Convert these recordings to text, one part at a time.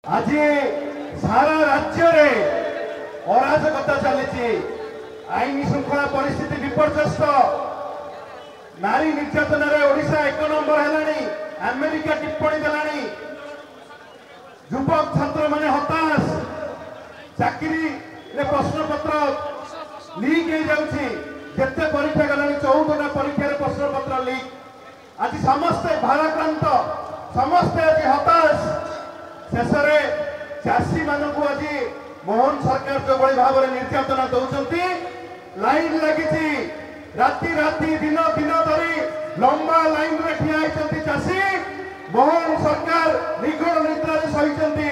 आज सारा राज्य रे अराजकता चली आईन श्रृंखला परिस्थिति विपर्यस्त नारी निर्यातन ओडिशा 1 नंबर है अमेरिका टिप्पणी देलानी युवक छात्र माने हताश चाकरी प्रश्न पत्र लीक हो जाउछि जेते परीक्षा गलानी 14टा परीक्षा प्रश्न पत्र लीक आज समस्ते भाराक्रांत समस्ते आज हताश शेष चाषी मानक आज मोहन सरकार जो भाई भाव में निर्यातना दौरान लाइन लगी राति राति दिन दिन धरी लंबा लाइन रे ठिया होती चाषी मोहन सरकार निगड़ निद्रा सही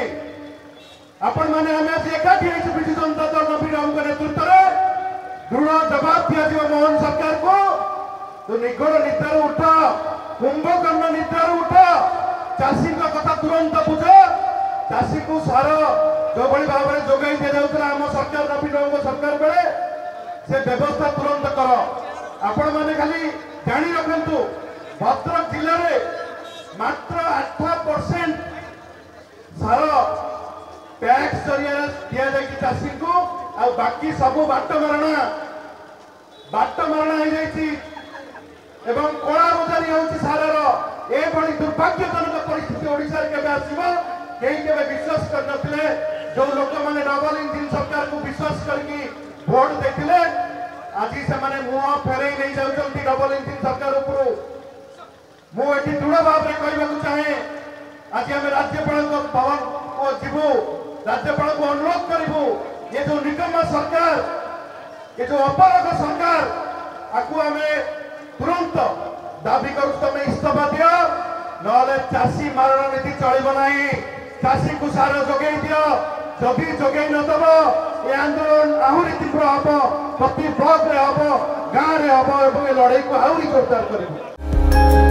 आपण मैंने आम आज एकाठी विजु जनता दल नवीन बाबू नेतृत्व में दृढ़ जवाब दिया मोहन सरकार को तो निगड़ निद्रा उठ कुंभकर्ण निद्रा उठ चाषी कथा तुरंत बुझ चाषी को सार जो भाई भाव में जोगाई दि जाऊला आम सरकार नवीन बाबू सरकार बेले से व्यवस्था तुरंत कर आपण मैंने खाली जानी रखु भद्रक जिले में मात्र 8% सार टैक्स जरिया दि जाए चाषी को आ बाकी सब बाट मारणा हो जाए एवं कला बजारी होची सारार एभली दुर्भाग्यजनक परिस्थिति ओडिशा रे केबे आसीबो केही केबे विश्वास कर नथिले जो लोक माने डबल इंजिन सरकार को विश्वास करके वोट देथिले आज से माने मुह फेरई नहीं जाउछंती डबल इंजिन सरकार ऊपर मु एठी दृढ़ भाव रे कहबा को चाहे आज हम राज्यपाल को भवन को जीवु राज्यपाल को अनुरोध करिवु ये जो निकम्मा सरकार ये जो अपराध सरकार आकु हमें तुरंत दाबी करू तुम इस्तीफा दियो नले चाषी मारण नीति चलिब नहीं चाषी को सार जोगे दियो जदि जोगे नदब ये आंदोलन आहरी तीव्र हम प्रति ब्लॉक रे हम गाँव रे हम लड़ाई को आहरी जोरदार करिबु।